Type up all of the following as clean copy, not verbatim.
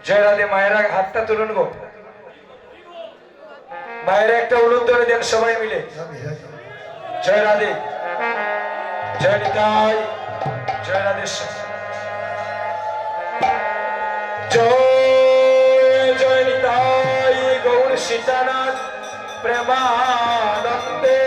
জয় রাধে। মায়েরা হাতটা তুলুন গো, মায়েরা একটা উলুধ্বনি দেন সবাই মিলে। জয় রাধে, জয় নিতাই, জয় রাধেশ্বর। জয় জয় নিতাই গৌর সীতানাথ প্রেমানন্দে।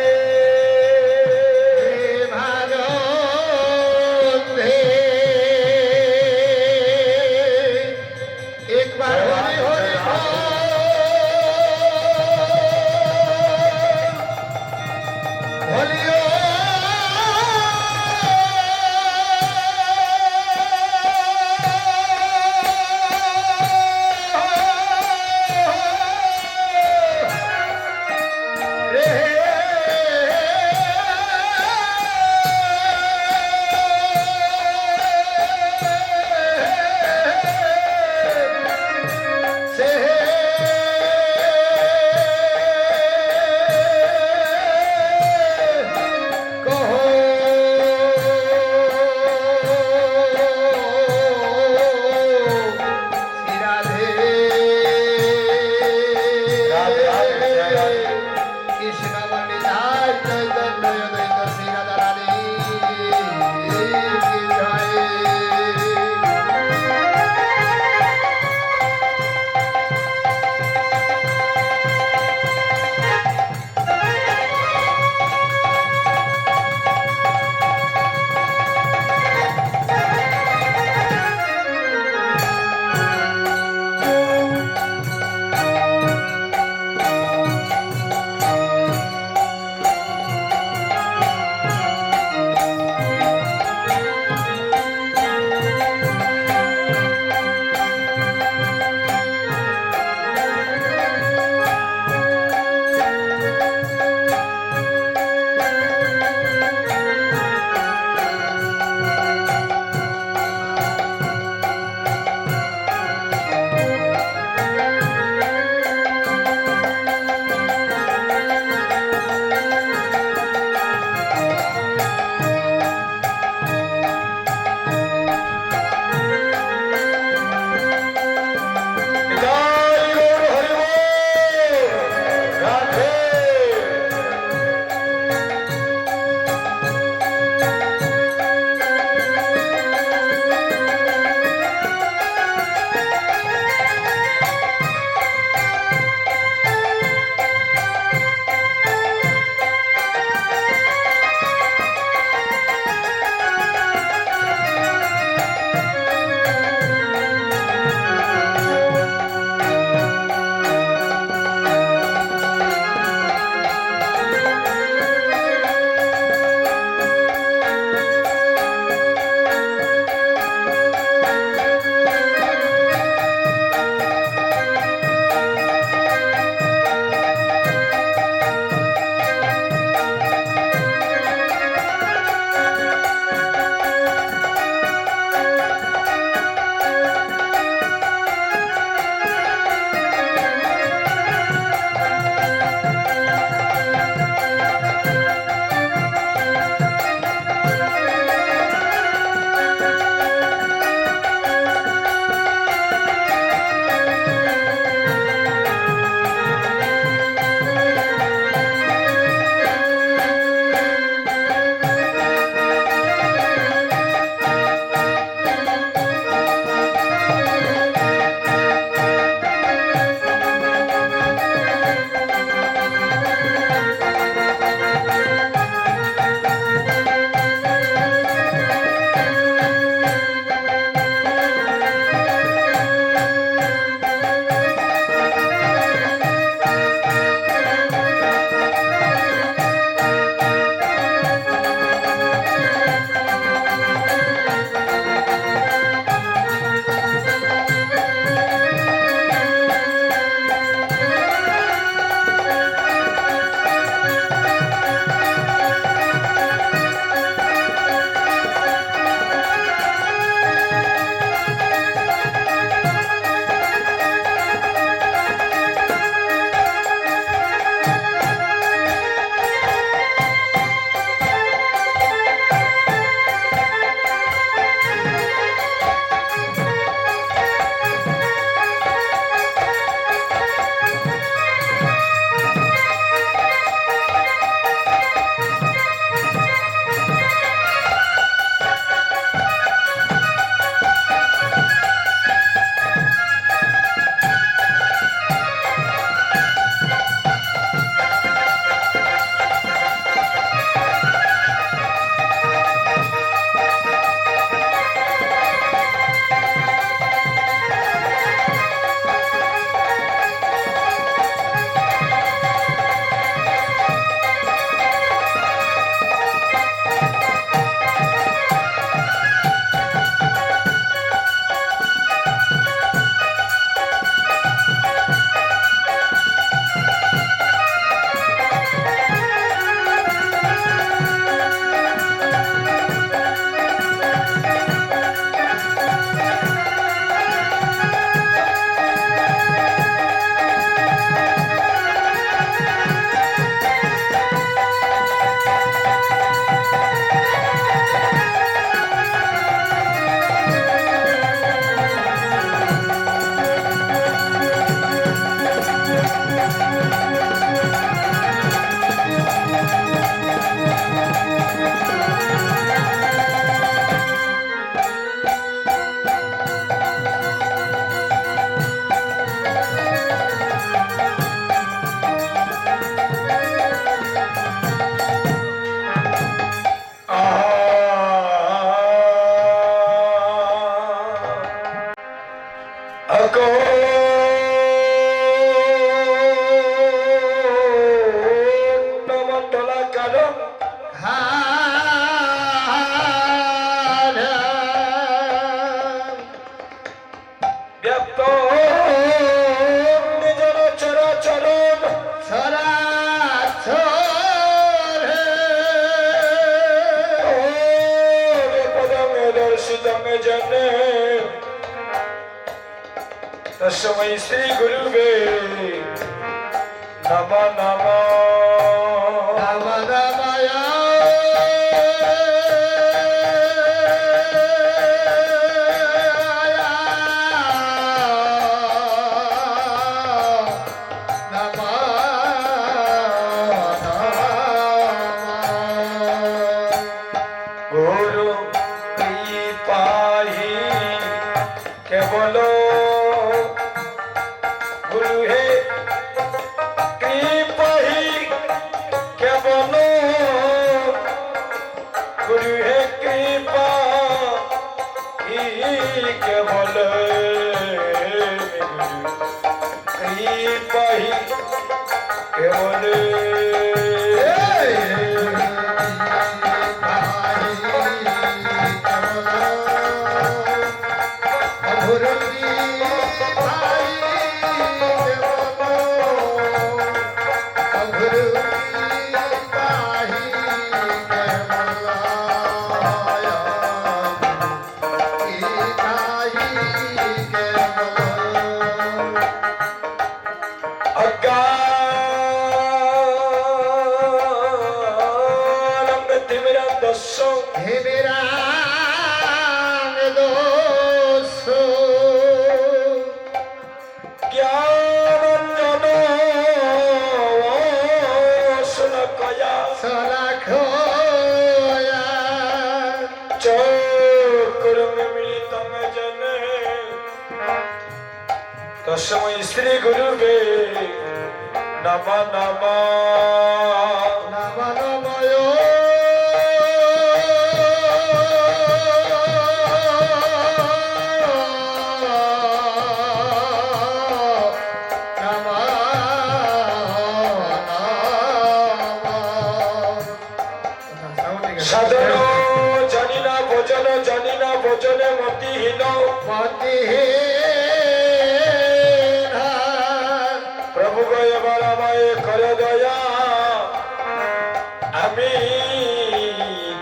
तस्मै श्री गुरुवे नमः नमः नमः नमः गुरु कृपाही केवल गुरु है कृपा ही केवल गुरु है कृपा ही केवल कृपा ही केवल तस्मै श्री गुरुवे नमः नमः नमः नमः साधन जानी ना भोजने मतिहीन प्रभु एबार आमाय करे दया आमी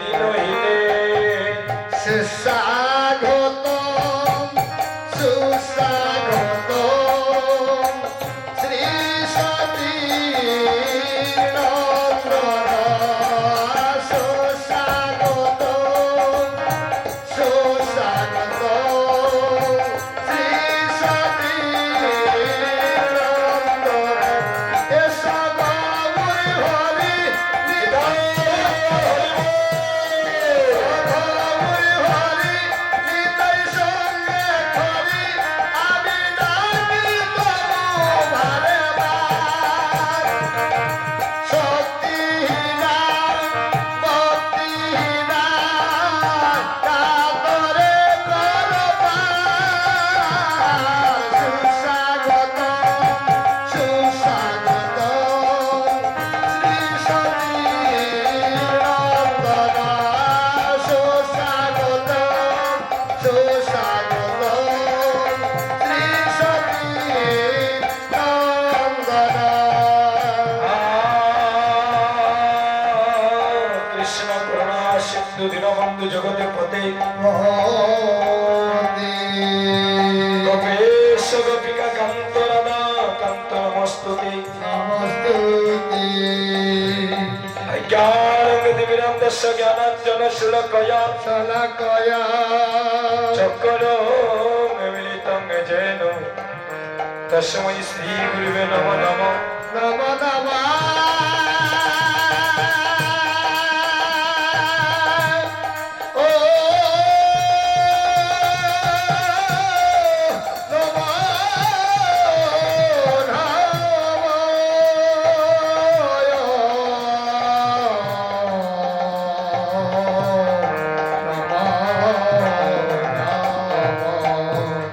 दिनहीने सुस्वागतम सुस्वागतम श्री सती नंदन सुस्वागतम सुस्वागतम श्री सती नंदन हे सबावरी हरि सिंधु दीनबंधु जगते पते गोपेश गोपिका कांत राधा कांत नमस्तुते ज्ञानविरामदस्य ज्ञानांजन शुलकया चक्रो मिलितं येन तस्मै श्री गुरुवे नमः नमः नमः नमः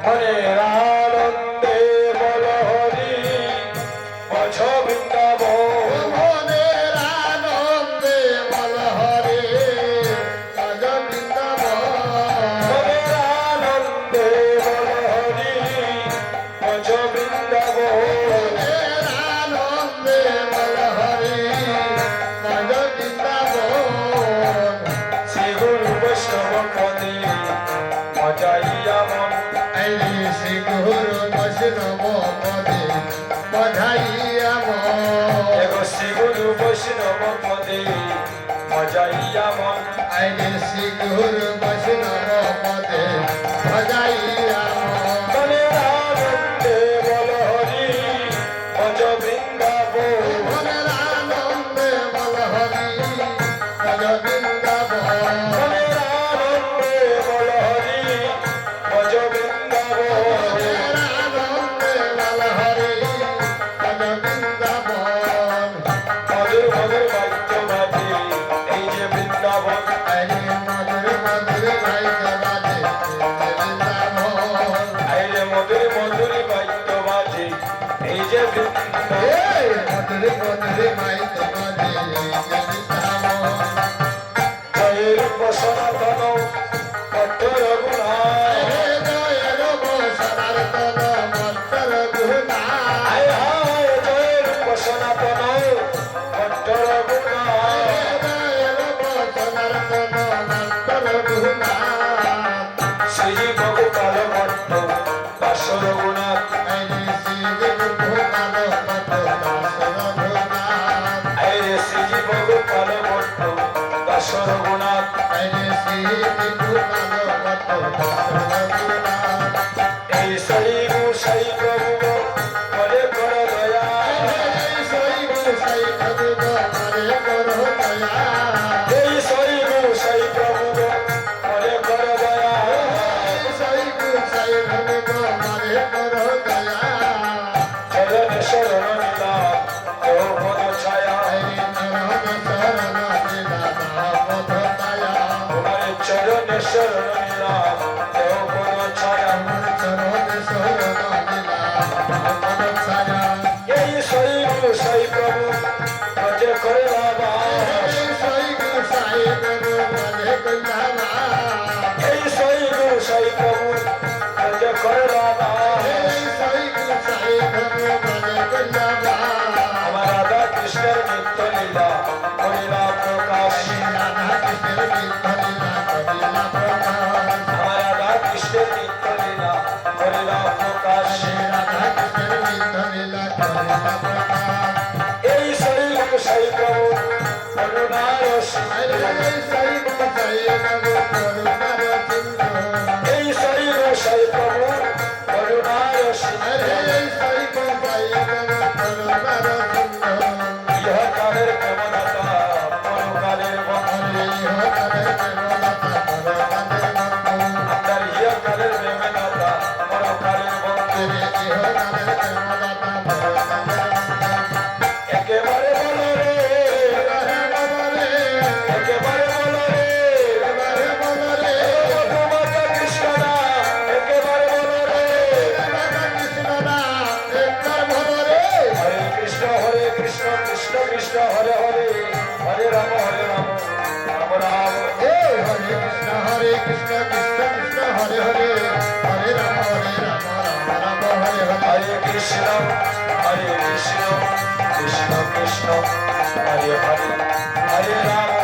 हरे राम শ্রী গুরু বৈষ্ণব পদে বধাইয়া মন এগো শ্রী গুরু বৈষ্ণব পদে মজাইয়া মন আইরে শ্রী গুরু বৈষ্ণব পদে বধাইয়া মন মনের আনন্দে বল হরি ভজ বৃন্দাবন মনের আনন্দে বল হরি ভজ বৃন্দাবন মনের আনন্দে বল হরি ভজ বৃন্দাবন মনের আনন্দে বল হরি ভজ বৃন্দাবন মধুর মধুর বাদ্য বাজে এই যে বৃন্দাবন আইরে মধুর মধুর গাইতে বাজে বৃন্দাবন আইলে মধুর মধুর বাদ্য বাজে এই যে বৃন্দাবন এই মধুর মধুর গাইতে বাজে বৃন্দাবন জয়ের সনাতন কঠোর গুণায় আইরে জয়ের সনাতন মন্ত্র গুণা আয় হায় জয়ের সনাতন কঠোর গুণায় শ্রী ভগপাল ভট্ট বাসর গুণাত আইরে শ্রী ভগপাল ভট্ট বাসর গুণাত এই শ্রী গুসাই প্রভু বলে কর দয়া এই শ্রী গুসাই প্রভু বলে কর দয়া চরণ শরণ নীলা দেহ পদ ছায়া তোমার চরণ শরণ নীলা দেহ পদ ছায়া এই শ্রী গুসাই প্রভু বলে করে বাবা এই শ্রী গুসাই প্রভু বলে করে বাবা আমার রাধা কৃষ্ণের নিত্য লীলা করিলা প্রকাশ আমার রাধা কৃষ্ণের নিত্য লীলা করিলা প্রকাশ এই শ্রী গুসাই প্রভু করুণার সিন্ধু এই শ্রী গুসাই প্রভু করুণার সিন্ধু ইহকালের প্রেমদাতা পরকালের বন্ধু আপনার ইহকালের প্রেমদাতা পরকালের বন্ধু একেবারে বলো রে একেবারে বলো রে মধুমাতা কৃষ্ণ নাম একেবারে বলো রে হরে Krishna Krishna Krishna Hare Hare Hare Ram Ram Ram Hare Krishna Krishna Krishna Hare Hare Hare Rama Rama Hare Hare হরে কৃষ্ণ কৃষ্ণ কৃষ্ণ হরে হরে হরে রাম